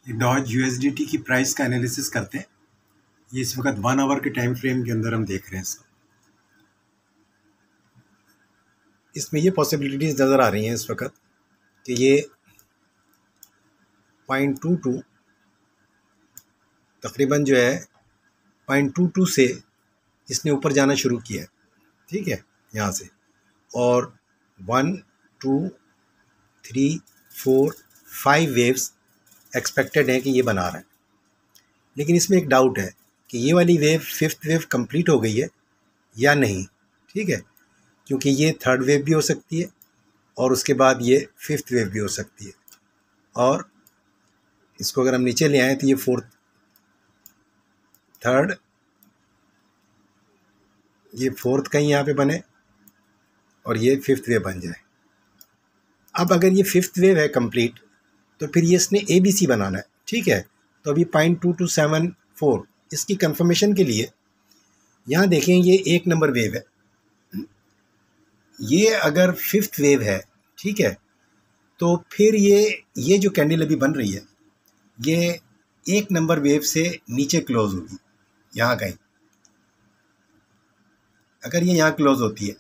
Dodge USDT की price का analysis करते हैं। ये इस वक्त 1 आवर के टाइम फ्रेम के अंदर हम देख रहे हैं इसको। इसमें ये पॉसिबिलिटीज़ नज़र आ रही हैं इस वक्त कि ये 0.22 तकरीबन जो है 0.22 से इसने ऊपर जाना शुरू किया है, ठीक है, यहाँ से, और 1 2 3 4 5 वेव्स एक्सपेक्टेड हैं कि ये बना रहा है। लेकिन इसमें एक डाउट है कि ये वाली वेव 5th वेव कंप्लीट हो गई है या नहीं, ठीक है, क्योंकि ये 3rd वेव भी हो सकती है और उसके बाद ये 5th वेव भी हो सकती है। और इसको अगर हम नीचे ले आएँ तो ये 4th 3rd, ये 4th कहीं यहाँ पे बने और ये 5th वेव बन जाए। अब अगर ये 5th वेव है कंप्लीट तो फिर ये इसने ABC बनाना है, ठीक है। तो अभी 0.2274 इसकी कंफर्मेशन के लिए यहाँ देखें, ये 1 नंबर वेव है, ये अगर 5th वेव है, ठीक है, तो फिर ये जो कैंडल अभी बन रही है ये 1 नंबर वेव से नीचे क्लोज होगी यहाँ कहीं। अगर ये यहाँ क्लोज होती है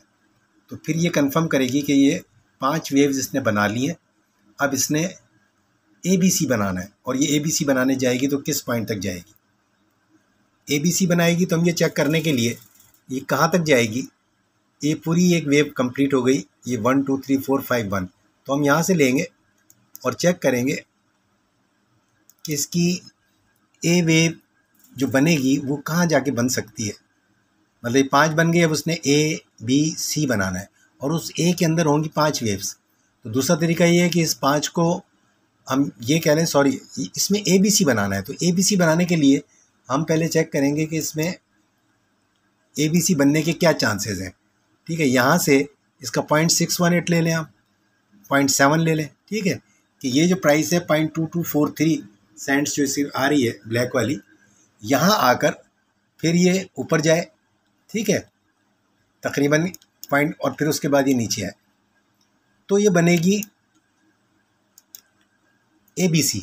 तो फिर ये कंफर्म करेगी कि ये 5 वेव्स इसने बना ली हैं। अब इसने ABC बनाना है और ये ABC बनाने जाएगी तो किस पॉइंट तक जाएगी। ABC बनाएगी तो हम ये चेक करने के लिए ये कहाँ तक जाएगी। ये पूरी एक वेव कंप्लीट हो गई, ये 1 2 3 4 5 1, तो हम यहाँ से लेंगे और चेक करेंगे कि इसकी A वेव जो बनेगी वो कहाँ जाके बन सकती है। मतलब ये 5 बन गई, अब उसने ABC बनाना है और उस A के अंदर होंगी 5 वेव्स। तो दूसरा तरीका ये है कि इस 5 को हम ये कह लें, सॉरी, इसमें ABC बनाना है। तो ABC बनाने के लिए हम पहले चेक करेंगे कि इसमें ABC बनने के क्या चांसेस हैं, ठीक है। यहाँ से इसका 0.618 ले लें, आप 0.7 ले लें, ठीक है, कि ये जो प्राइस है 0.2243 सेंट्स जो इसी आ रही है ब्लैक वाली, यहाँ आकर फिर ये ऊपर जाए, ठीक है, तकरीबन पॉइंट, और फिर उसके बाद ये नीचे आए तो ये बनेगी ABC।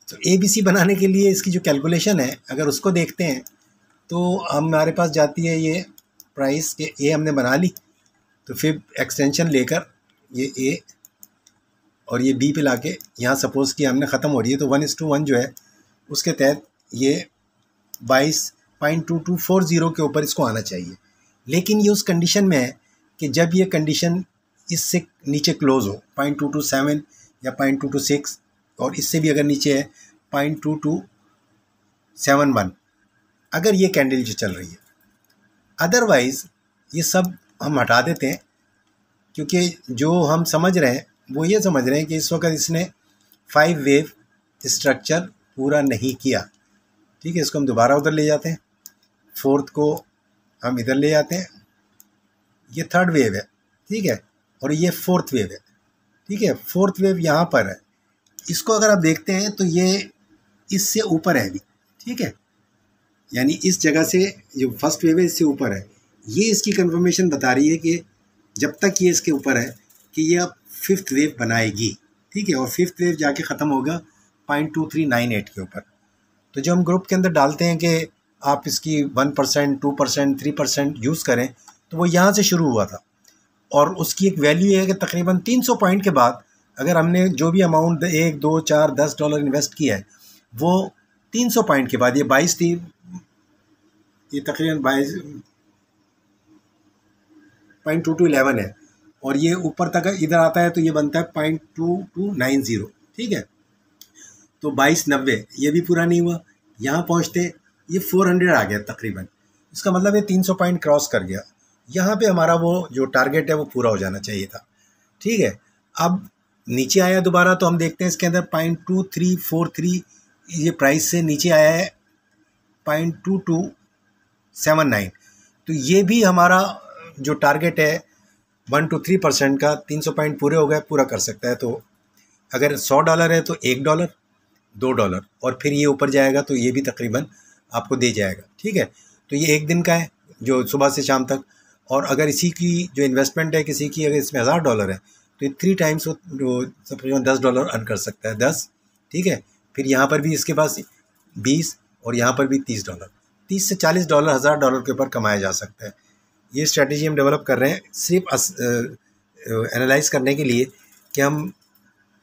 तो ABC बनाने के लिए इसकी जो कैलकुलेशन है अगर उसको देखते हैं तो हमारे पास जाती है ये प्राइस के A हमने बना ली, तो फिर एक्सटेंशन लेकर ये A और ये B पे लाके यहाँ सपोज़ कि हमने ख़त्म हो रही है तो 1:1 जो है उसके तहत ये 22.2240 के ऊपर इसको आना चाहिए। लेकिन ये उस कंडीशन में है कि जब ये कंडीशन इससे नीचे क्लोज़ हो 0.227 या 0.226, और इससे भी अगर नीचे है 0.2271, अगर ये कैंडल जो चल रही है। अदरवाइज़ ये सब हम हटा देते हैं, क्योंकि जो हम समझ रहे हैं वो ये समझ रहे हैं कि इस वक्त इसने 5 वेव स्ट्रक्चर पूरा नहीं किया, ठीक है। इसको हम दोबारा उधर ले जाते हैं, 4th को हम इधर ले जाते हैं, ये 3rd वेव है, ठीक है, और ये 4th वेव है, ठीक है। 4th वेव यहाँ पर है, इसको अगर आप देखते हैं तो ये इससे ऊपर है अभी, ठीक है, यानी इस जगह से जो फर्स्ट वेव है इससे ऊपर है। ये इसकी कंफर्मेशन बता रही है कि जब तक ये इसके ऊपर है कि ये अब 5th वेव बनाएगी, ठीक है, और 5th वेव जाके ख़त्म होगा 0.2398 के ऊपर। तो जब हम ग्रुप के अंदर डालते हैं कि आप इसकी 1%, 2%, 3% यूज़ करें, तो वो यहाँ से शुरू हुआ था और उसकी एक वैल्यू है कि तकरीबन 300 पॉइंट के बाद अगर हमने जो भी अमाउंट 1 2 4 10 डॉलर इन्वेस्ट किया है वो 300 पॉइंट के बाद, ये 22 थी, ये तकरीबन 22.2211 है, और ये ऊपर तक इधर आता है तो ये बनता है 0.2290, ठीक है। तो 2290 ये भी पूरा नहीं हुआ, यहाँ पहुँचते ये 400 आ गया तकरीबन। इसका मतलब ये 300 पॉइंट क्रॉस कर गया। यहाँ पे हमारा वो जो टारगेट है वो पूरा हो जाना चाहिए था, ठीक है। अब नीचे आया दोबारा तो हम देखते हैं इसके अंदर 0.2343 ये प्राइस से नीचे आया है 0.2279। तो ये भी हमारा जो टारगेट है 1 to 3% का 300 पॉइंट पूरे हो गए, पूरा कर सकता है। तो अगर $100 है तो $1, $2, और फिर ये ऊपर जाएगा तो ये भी तकरीबन आपको दे जाएगा, ठीक है। तो ये 1 दिन का है जो सुबह से शाम तक, और अगर इसी की जो इन्वेस्टमेंट है किसी की, अगर इसमें $1000 है तो ये 3 टाइम्स $10 अर्न कर सकता है, 10, ठीक है, फिर यहाँ पर भी इसके पास 20 और यहाँ पर भी $30, 30 से $40, $1000 के ऊपर कमाया जा सकता है। ये स्ट्रेटजी हम डेवलप कर रहे हैं सिर्फ एनालाइज करने के लिए कि हम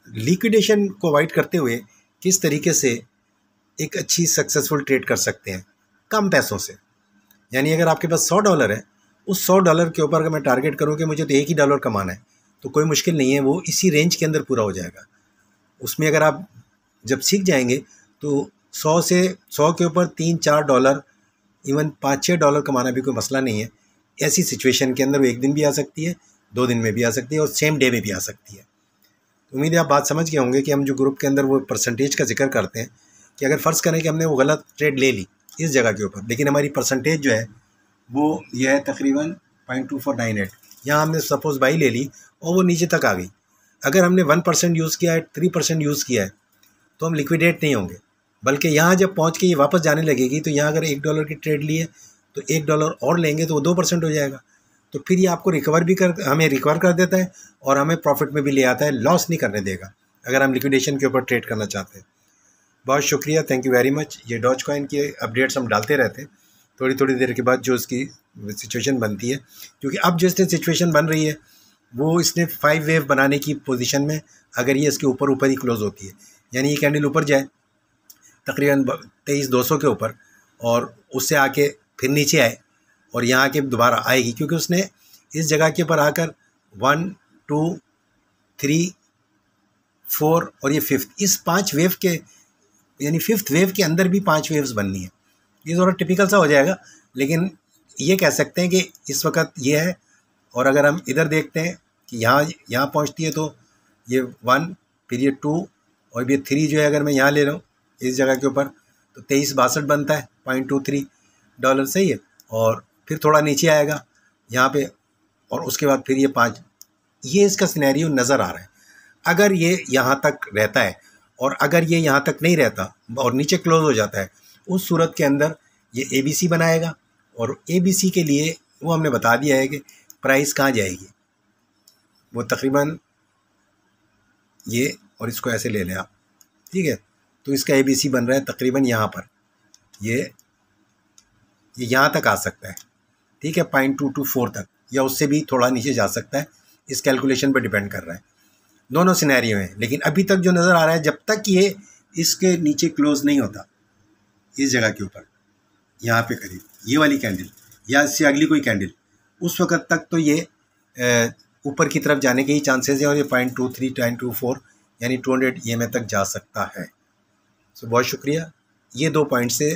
लिक्विडेशन को अवॉइड करते हुए किस तरीके से एक अच्छी सक्सेसफुल ट्रेड कर सकते हैं कम पैसों से। यानी अगर आपके पास $100 है, उस $100 के ऊपर अगर मैं टारगेट करूँ कि मुझे तो एक ही डॉलर कमाना है, तो कोई मुश्किल नहीं है, वो इसी रेंज के अंदर पूरा हो जाएगा। उसमें अगर आप जब सीख जाएंगे तो 100 के ऊपर $3-4, इवन $5-6 कमाना भी कोई मसला नहीं है। ऐसी सिचुएशन के अंदर वो एक दिन भी आ सकती है, 2 दिन में भी आ सकती है और सेम डे में भी आ सकती है। तो उम्मीद है आप बात समझ गए होंगे कि हम जो ग्रुप के अंदर वो परसेंटेज का जिक्र करते हैं कि अगर फ़र्ज़ करें कि हमने वो गलत ट्रेड ले ली इस जगह के ऊपर, लेकिन हमारी परसेंटेज जो है वो ये है तकरीबन 0.2498। यहाँ हमने सपोज़ बाई ले ली और वो नीचे तक आ गई। अगर हमने 1% यूज़ किया है, 3% यूज़ किया है, तो हम लिक्विडेट नहीं होंगे, बल्कि यहाँ जब पहुँच के ये वापस जाने लगेगी तो यहाँ अगर $1 की ट्रेड ली है तो $1 और लेंगे तो वो 2% हो जाएगा। तो फिर ये आपको हमें रिकवर कर देता है और हमें प्रॉफिट में भी ले आता है, लॉस नहीं करने देगा अगर हम लिक्विडेशन के ऊपर ट्रेड करना चाहते हैं। बहुत शुक्रिया, थैंक यू वेरी मच। ये डॉज कॉइन के अपडेट्स हम डालते रहते हैं थोड़ी थोड़ी देर के बाद जो उसकी सिचुएशन बनती है, क्योंकि अब जो इसने सिचुएशन बन रही है वो इसने 5 वेव बनाने की पोजीशन में, अगर ये इसके ऊपर ही क्लोज होती है, यानी ये कैंडल ऊपर जाए तकरीबन 23,200 के ऊपर और उससे आके फिर नीचे आए और यहाँ आके दोबारा आएगी, क्योंकि उसने इस जगह के ऊपर आकर 1, 2, 3, 4 और ये 5th, इस 5 वेव के यानी 5th वेव के अंदर भी 5 वेव्स बननी है। ये थोड़ा टिपिकल सा हो जाएगा, लेकिन ये कह सकते हैं कि इस वक्त ये है। और अगर हम इधर देखते हैं कि यहाँ पहुँचती है तो ये 1, फिर ये 2 और ये 3 जो है अगर मैं यहाँ ले रहा हूँ इस जगह के ऊपर तो 2362 बनता है, $0.23 सही है। और फिर थोड़ा नीचे आएगा यहाँ पे और उसके बाद फिर ये 5, ये इसका सिनेरियो नज़र आ रहा है। अगर ये यहाँ तक रहता है और अगर ये यहाँ तक नहीं रहता और नीचे क्लोज हो जाता है, उस सूरत के अंदर ये ABC बनाएगा और ABC के लिए वो हमने बता दिया है कि प्राइस कहाँ जाएगी। वो तकरीबन ये और इसको ऐसे ले लें आप, ठीक है। तो इसका ABC बन रहा है तकरीबन यहाँ पर, ये यहाँ तक आ सकता है, ठीक है, 0.224 तक या उससे भी थोड़ा नीचे जा सकता है। इस कैलकुलेशन पर डिपेंड कर रहा है, दोनों सिनेरियो हैं। लेकिन अभी तक जो नज़र आ रहा है, जब तक ये इसके नीचे क्लोज नहीं होता इस जगह के ऊपर, यहाँ पे करीब ये वाली कैंडल या इससे अगली कोई कैंडल, उस वक्त तक तो ये ऊपर की तरफ जाने के ही चांसेस हैं और ये 0.23, 0.24 यानी 200 EMA तक जा सकता है। सो बहुत शुक्रिया। ये 2 पॉइंट से